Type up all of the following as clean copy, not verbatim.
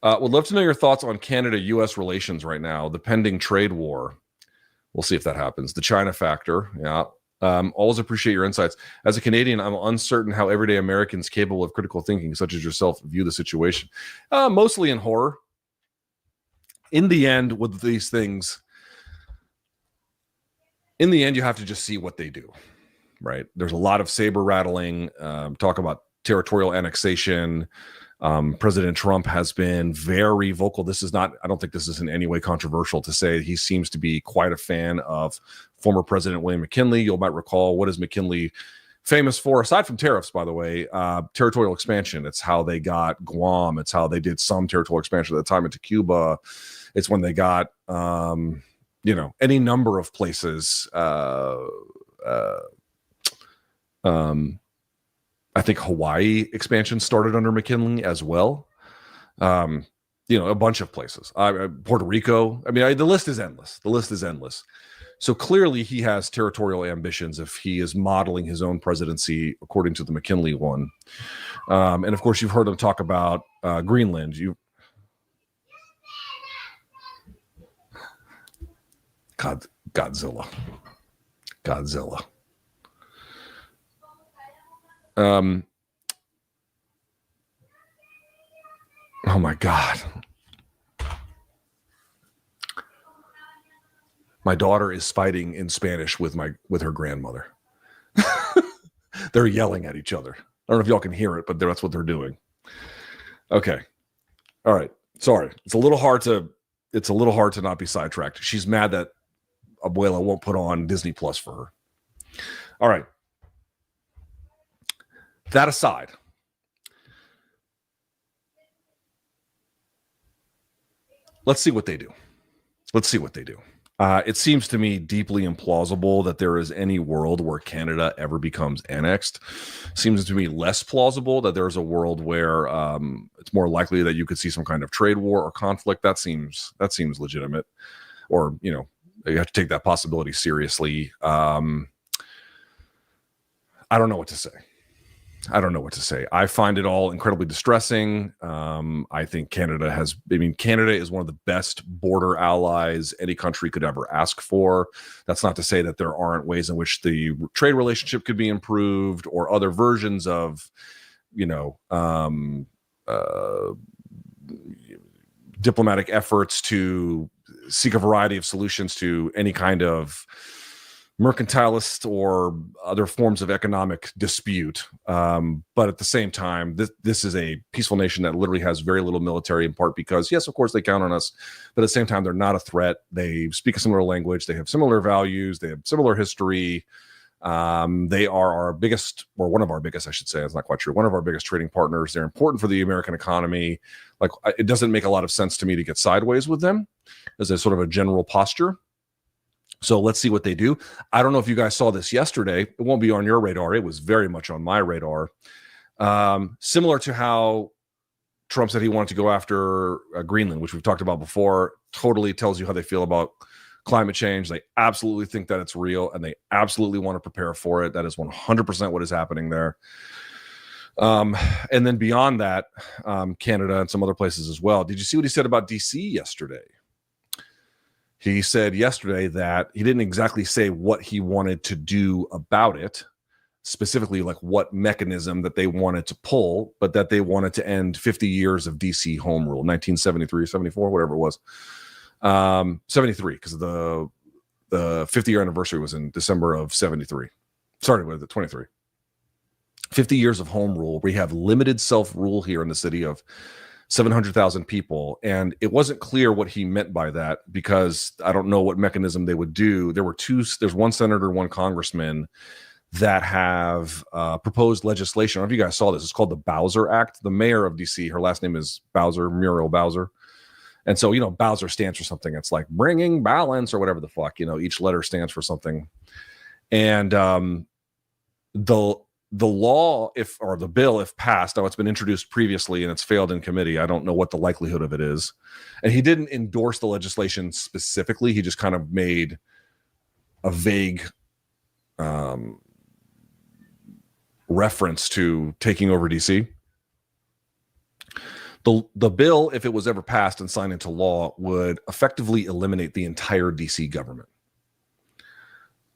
Would love to know your thoughts on Canada-U.S. relations right now, the pending trade war. We'll see if that happens. The China factor, yeah. Always appreciate your insights. As a Canadian, I'm uncertain how everyday Americans capable of critical thinking, such as yourself, view the situation. Mostly in horror. In the end, with these things, in the end, you have to just see what they do, right? There's a lot of saber rattling, talk about territorial annexation. President Trump has been very vocal. I don't think this is in any way controversial to say he seems to be quite a fan of former President William McKinley. You might recall, what is McKinley famous for, aside from tariffs, by the way? Territorial expansion. It's how they got Guam. It's how they did some territorial expansion at the time into Cuba. It's when they got, any number of places. I think Hawaii expansion started under McKinley as well. A bunch of places. Puerto Rico. I mean, the list is endless. So clearly he has territorial ambitions if he is modeling his own presidency according to the McKinley one. And of course, you've heard him talk about Greenland. Godzilla. Oh my God. My daughter is fighting in Spanish with her grandmother. They're yelling at each other. I don't know if y'all can hear it, but that's what they're doing. Okay. All right. Sorry. It's a little hard to not be sidetracked. She's mad that Abuela won't put on Disney Plus for her. All right. That aside, let's see what they do. It seems to me deeply implausible that there is any world where Canada ever becomes annexed. Seems to me less plausible that there's a world where it's more likely that you could see some kind of trade war or conflict. That seems legitimate, or you have to take that possibility seriously. I don't know what to say. I find it all incredibly distressing. I think Canada is one of the best border allies any country could ever ask for. That's not to say that there aren't ways in which the trade relationship could be improved, or other versions of, diplomatic efforts to seek a variety of solutions to any kind of mercantilist or other forms of economic dispute. But at the same time, this is a peaceful nation that literally has very little military, in part because, yes, of course, they count on us, but at the same time, they're not a threat. They speak a similar language. They have similar values. They have similar history. They are our biggest, or one of our biggest, I should say, it's not quite true, one of our biggest trading partners. They're important for the American economy. Like, it doesn't make a lot of sense to me to get sideways with them as a sort of a general posture. So let's see what they do. I don't know if you guys saw this yesterday. It won't be on your radar. It was very much on my radar. Similar to how Trump said he wanted to go after Greenland, which we've talked about before, totally tells you how they feel about climate change. They absolutely think that it's real, and they absolutely want to prepare for it. That is 100% what is happening there. And then beyond that, Canada and some other places as well. Did you see what he said about DC yesterday? He said yesterday that he didn't exactly say what he wanted to do about it, specifically like what mechanism that they wanted to pull, but that they wanted to end 50 years of DC home rule, 1973, 74, whatever it was. 73, because the 50-year anniversary was in December of 73. Started with 23. 50 years of home rule. We have limited self-rule here in the city of 700,000 people. And it wasn't clear what he meant by that, because I don't know what mechanism they would do. There's one senator, one congressman that have proposed legislation. I don't know if you guys saw this. It's called the Bowser Act. The mayor of DC, her last name is Bowser, Muriel Bowser. And so, Bowser stands for something. It's like bringing balance or whatever the fuck, each letter stands for something. And the law, the bill, if passed, now it's been introduced previously and it's failed in committee. I don't know what the likelihood of it is. And he didn't endorse the legislation specifically. He just kind of made a vague reference to taking over DC. The The bill, if it was ever passed and signed into law, would effectively eliminate the entire DC government.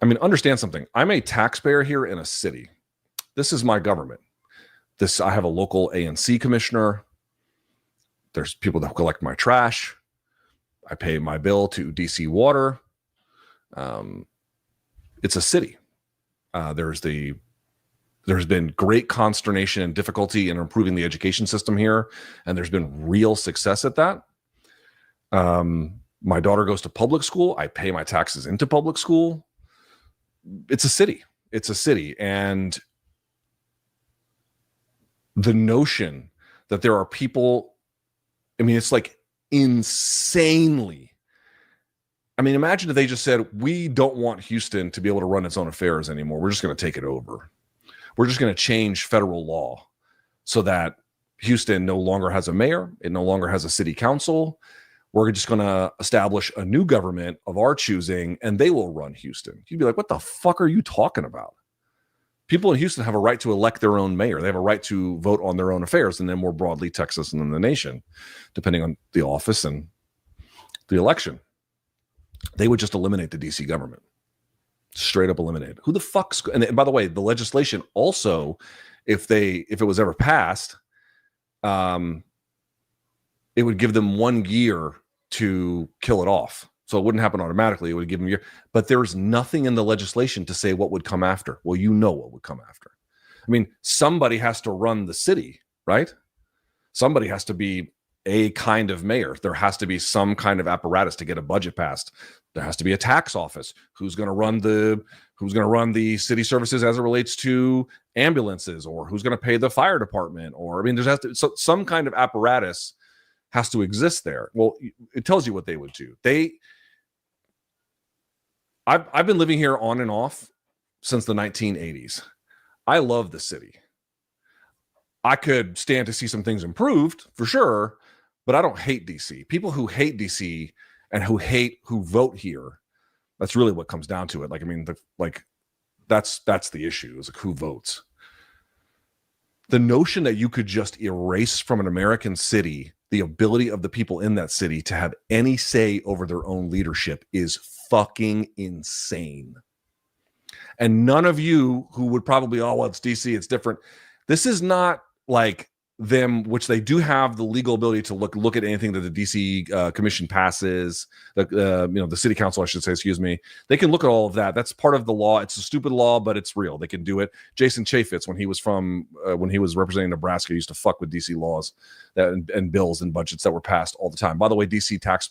I mean, understand something. I'm a taxpayer here in a city. This is my government. I have a local ANC commissioner. There's people that collect my trash. I pay my bill to DC Water. It's a city. There's been great consternation and difficulty in improving the education system here, and there's been real success at that. My daughter goes to public school. I pay my taxes into public school. It's a city. It's a city. And the notion that there are people, I mean, it's like insanely. I mean, imagine if they just said, we don't want Houston to be able to run its own affairs anymore. We're just going to take it over. We're just going to change federal law so that Houston no longer has a mayor. It no longer has a city council. We're just going to establish a new government of our choosing, and they will run Houston. You'd be like, what the fuck are you talking about? People in Houston have a right to elect their own mayor. They have a right to vote on their own affairs, and then more broadly, Texas and then the nation, depending on the office and the election. They would just eliminate the DC government. Straight up eliminated. Who the fuck's, and by the way, the legislation also, if it was ever passed, it would give them 1 year to kill it off. So it wouldn't happen automatically. It would give them a year. But there's nothing in the legislation to say what would come after. Well, you know what would come after. I mean, somebody has to run the city, right? Somebody has to be a kind of mayor. There has to be some kind of apparatus to get a budget passed. There has to be a tax office. Who's going to run the city services as it relates to ambulances, or who's going to pay the fire department? Or, I mean, so some kind of apparatus has to exist there. Well, it tells you what they would do. I've been living here on and off since the 1980s. I love the city. I could stand to see some things improved for sure, but I don't hate DC. People who hate DC and who vote here, that's really what comes down to it. Like, I mean, that's the issue, is like who votes. The notion that you could just erase from an American city the ability of the people in that city to have any say over their own leadership is fucking insane. And none of you who would probably, oh, well, it's DC, it's different. This is not like them, which they do have the legal ability to look at anything that the DC commission passes, the city council, I should say, excuse me. They can look at all of that. That's part of the law. It's a stupid law, but it's real. They can do it. Jason Chaffetz, when he was representing Nebraska, used to fuck with DC laws and bills and budgets that were passed all the time. By the way, DC tax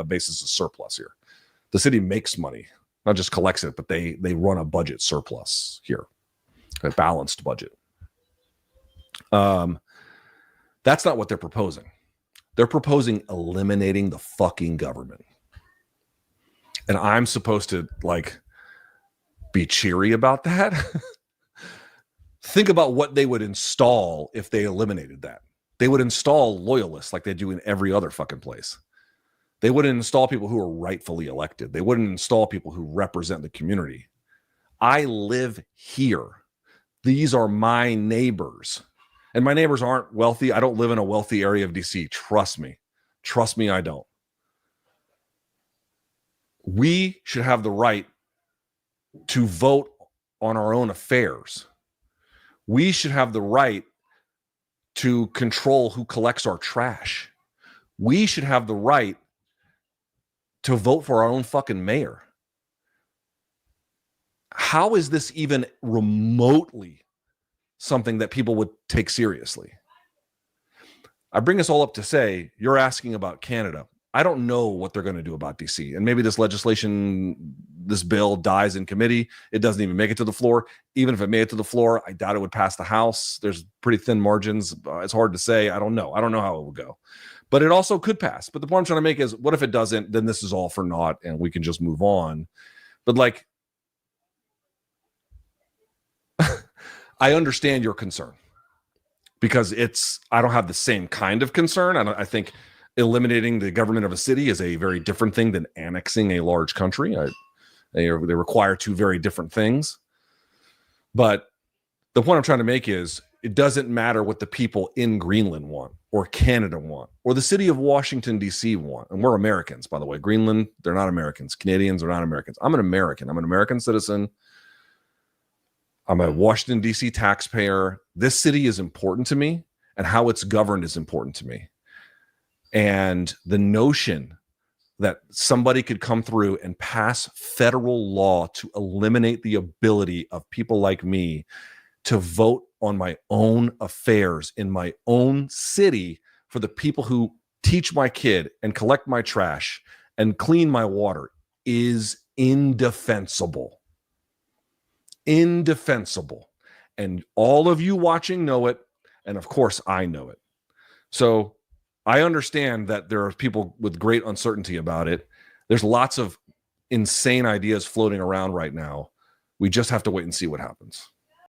base is a surplus here. The city makes money, not just collects it, but they run a budget surplus here, a balanced budget. That's not what they're proposing. They're proposing eliminating the fucking government. And I'm supposed to be cheery about that? Think about what they would install if they eliminated that. They would install loyalists like they do in every other fucking place. They wouldn't install people who are rightfully elected. They wouldn't install people who represent the community. I live here. These are my neighbors. And my neighbors aren't wealthy. I don't live in a wealthy area of DC. Trust me. Trust me, I don't. We should have the right to vote on our own affairs. We should have the right to control who collects our trash. We should have the right to vote for our own fucking mayor. How is this even remotely something that people would take seriously? I bring this all up to say, you're asking about Canada. I don't know what they're going to do about DC. And maybe this legislation, this bill dies in committee. It doesn't even make it to the floor. Even if it made it to the floor, I doubt it would pass the House. There's pretty thin margins. It's hard to say. I don't know. I don't know how it will go. But it also could pass. But the point I'm trying to make is, what if it doesn't? Then this is all for naught and we can just move on. But I understand your concern, because I don't have the same kind of concern. I think eliminating the government of a city is a very different thing than annexing a large country. They require two very different things. But the point I'm trying to make is, it doesn't matter what the people in Greenland want, or Canada want, or the city of Washington, D.C. want. And we're Americans, by the way. Greenland, they're not Americans. Canadians are not Americans. I'm an American. I'm an American citizen. I'm a Washington, D.C. taxpayer. This city is important to me, and how it's governed is important to me. And the notion that somebody could come through and pass federal law to eliminate the ability of people like me to vote on my own affairs in my own city for the people who teach my kid and collect my trash and clean my water is indefensible. Indefensible. And all of you watching know it. And of course, I know it. So I understand that there are people with great uncertainty about it. There's lots of insane ideas floating around right now. We just have to wait and see what happens.